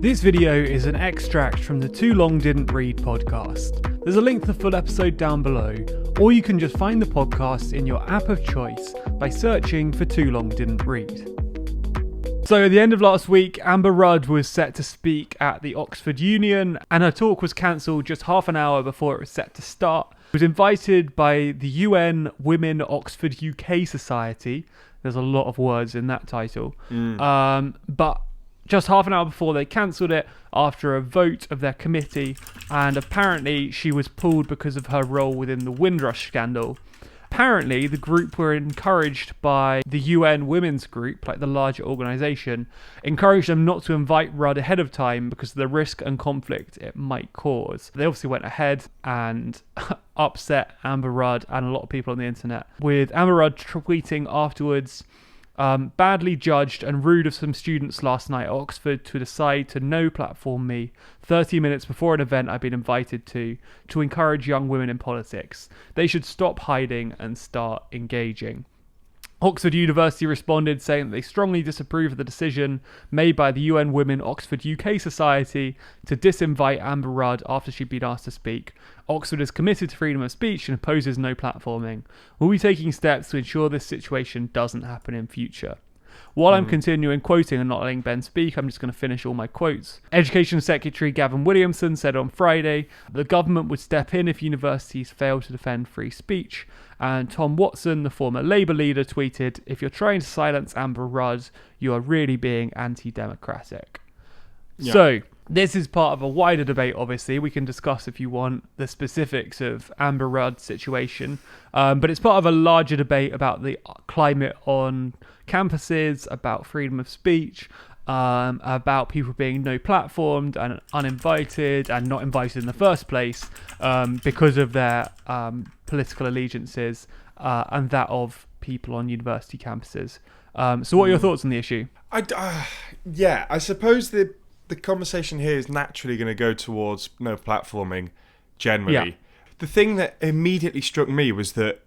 This video is an extract from the Too Long Didn't Read podcast. There's a link to the full episode down below, or you can just find the podcast in your app of choice by searching for Too Long Didn't Read. So at the end of last week, Amber Rudd was set to speak at the Oxford Union, and her talk was cancelled just half an hour before it was set to start. She was invited by the UN Women Oxford UK Society. There's a lot of words in that title. But just half an hour before they cancelled it after a vote of their committee, and apparently she was pulled because of her role within the Windrush scandal. Apparently the group were encouraged by the UN Women's Group, like the larger organisation, encouraged them not to invite Rudd ahead of time because of the risk and conflict it might cause. They obviously went ahead and upset Amber Rudd and a lot of people on the internet, with Amber Rudd tweeting afterwards, badly judged and rude of some students last night at Oxford to decide to no platform me 30 minutes before an event I've been invited to encourage young women in politics. They should stop hiding and start engaging. Oxford University responded saying that they strongly disapprove of the decision made by the UN Women Oxford UK Society to disinvite Amber Rudd after she'd been asked to speak. Oxford is committed to freedom of speech and opposes no platforming. We'll be taking steps to ensure this situation doesn't happen in future. While I'm continuing quoting and not letting Ben speak, I'm just going to finish all my quotes. Education Secretary Gavin Williamson said on Friday the government would step in if universities fail to defend free speech. And Tom Watson, the former Labour leader, tweeted, "If you're trying to silence Amber Rudd, you are really being anti-democratic." Yeah. So this is part of a wider debate, obviously. We can discuss, if you want, the specifics of Amber Rudd's situation. But it's part of a larger debate about the climate on campuses, about freedom of speech, about people being no platformed and uninvited and not invited in the first place because of their political allegiances and that of people on university campuses. So what are your thoughts on the issue? I suppose the conversation here is naturally going to go towards no platforming generally. Yeah. The thing that immediately struck me was that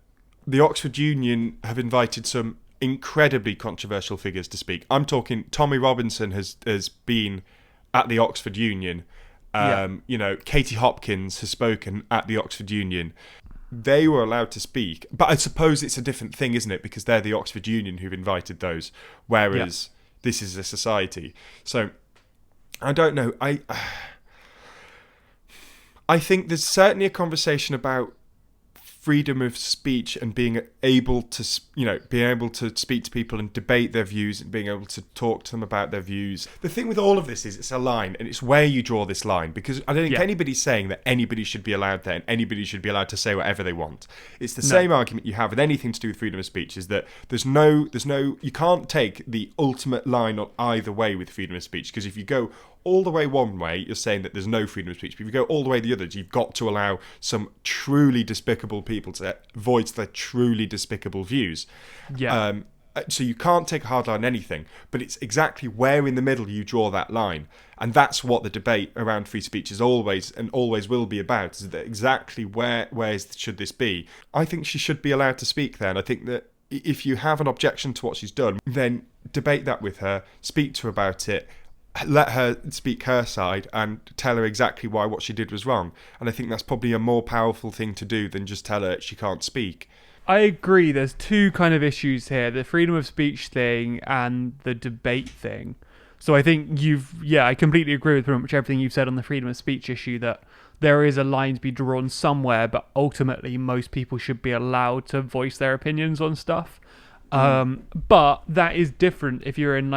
the Oxford Union have invited some incredibly controversial figures to speak. I'm talking Tommy Robinson has been at the Oxford Union. Katie Hopkins has spoken at the Oxford Union. They were allowed to speak, but I suppose it's a different thing, isn't it? Because they're the Oxford Union who've invited those, whereas this is a society. So I don't know. I think there's certainly a conversation about freedom of speech and being able to speak to people and debate their views and being able to talk to them about their views. The thing with all of this is it's a line, and it's where you draw this line, because I don't think anybody's saying that anybody should be allowed there and anybody should be allowed to say whatever they want. It's the same argument you have with anything to do with freedom of speech, is that there's no you can't take the ultimate line on either way with freedom of speech, because if you go all the way one way, you're saying that there's no freedom of speech. But if you go all the way the other, you've got to allow some truly despicable people to voice their truly despicable views. So you can't take a hard line on anything, but it's exactly where in the middle you draw that line. And that's what the debate around free speech is always and always will be about, is that exactly where should this be? I think she should be allowed to speak there, and I think that if you have an objection to what she's done, then debate that with her, speak to her about it, let her speak her side and tell her exactly why what she did was wrong. And I think that's probably a more powerful thing to do than just tell her she can't speak. I agree. There's two kind of issues here, the freedom of speech thing and the debate thing. So I think I completely agree with pretty much everything you've said on the freedom of speech issue, that there is a line to be drawn somewhere, but ultimately most people should be allowed to voice their opinions on stuff. But that is different if you're in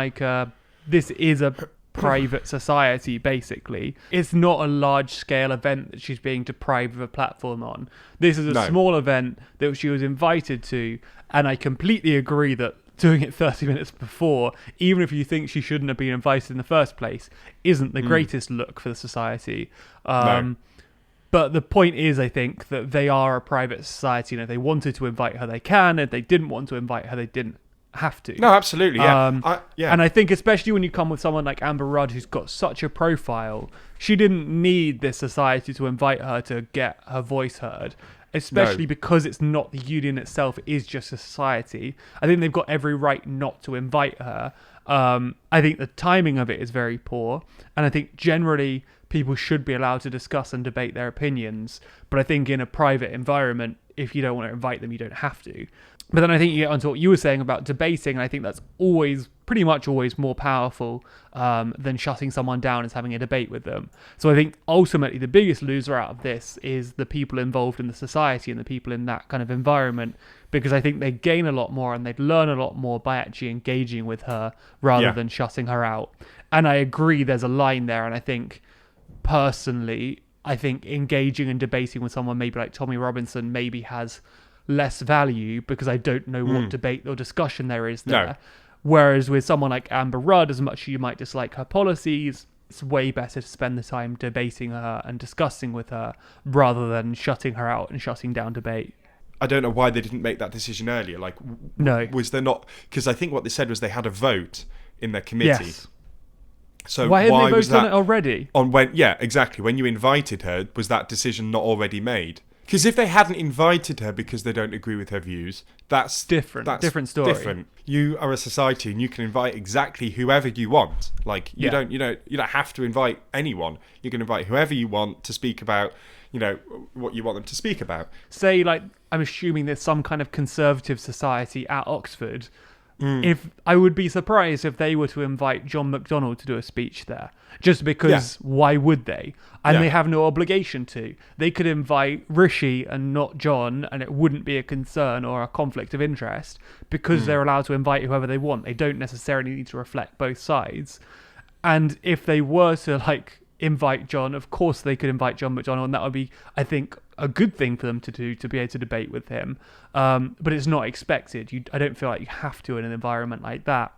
this is a private society, basically. It's not a large scale event that she's being deprived of a platform on. This is a small event that she was invited to, and I completely agree that doing it 30 minutes before, even if you think she shouldn't have been invited in the first place, isn't the greatest look for the society. But the point is, I think, that they are a private society, and if they wanted to invite her, they can. If they didn't want to invite her, they didn't have to. No, absolutely, yeah. And I think especially when you come with someone like Amber Rudd, who's got such a profile, she didn't need this society to invite her to get her voice heard. especially because it's not the union itself, it is just a society. I think they've got every right not to invite her. I think the timing of it is very poor, and I think generally people should be allowed to discuss and debate their opinions, but I think in a private environment, if you don't want to invite them, you don't have to. But then I think you get onto what you were saying about debating, and I think that's pretty much always more powerful than shutting someone down and having a debate with them. So I think ultimately the biggest loser out of this is the people involved in the society and the people in that kind of environment, because I think they gain a lot more and they'd learn a lot more by actually engaging with her rather than shutting her out. And I agree there's a line there, and I think personally, engaging and debating with someone maybe like Tommy Robinson maybe has less value because I don't know what debate or discussion there is there. No. Whereas with someone like Amber Rudd, as much as you might dislike her policies, it's way better to spend the time debating her and discussing with her rather than shutting her out and shutting down debate. I don't know why they didn't make that decision earlier. Like, no. Was there not? Because I think what they said was they had a vote in their committee. Yes. So why hadn't they voted on it already? Yeah, exactly. When you invited her, was that decision not already made? Because if they hadn't invited her because they don't agree with her views, that's different. That's different story. Different. You are a society, and you can invite exactly whoever you want. Like you don't have to invite anyone. You can invite whoever you want to speak about, what you want them to speak about. Say, like, I'm assuming there's some kind of conservative society at Oxford. If I would be surprised if they were to invite John McDonnell to do a speech there, just because why would they? And they have no obligation to. They could invite Rishi and not John, and it wouldn't be a concern or a conflict of interest because they're allowed to invite whoever they want. They don't necessarily need to reflect both sides. And if they were to invite John, of course they could invite John McDonnell, and that would be, I think, a good thing for them to do, to be able to debate with him. But it's not expected. I don't feel like you have to in an environment like that.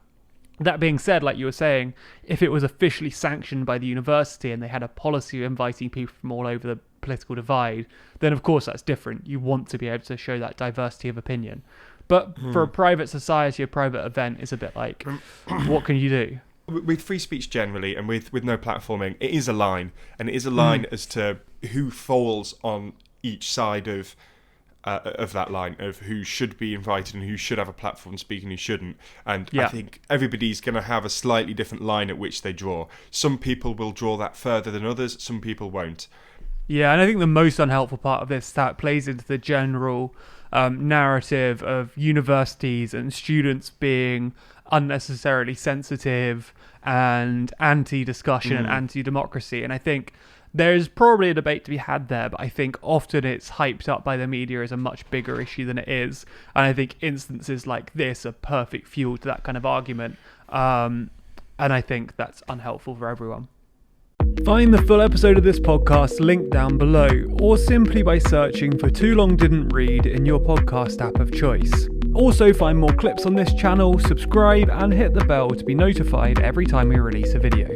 That being said, like you were saying, if it was officially sanctioned by the university and they had a policy of inviting people from all over the political divide, then of course that's different. You want to be able to show that diversity of opinion. But for a private society, a private event is a bit like, what can you do? With free speech generally, and with no platforming, it is a line, and it is a line as to who falls on each side of that line, of who should be invited and who should have a platform to speak and who shouldn't. And I think everybody's going to have a slightly different line at which they draw. Some people will draw that further than others, some people won't. Yeah, and I think the most unhelpful part of this is that plays into the general narrative of universities and students being unnecessarily sensitive and anti-discussion and anti-democracy. And I think there's probably a debate to be had there, but I think often it's hyped up by the media as a much bigger issue than it is. And I think instances like this are perfect fuel to that kind of argument. And I think that's unhelpful for everyone. Find the full episode of this podcast linked down below, or simply by searching for Too Long Didn't Read in your podcast app of choice. Also, find more clips on this channel, subscribe and hit the bell to be notified every time we release a video.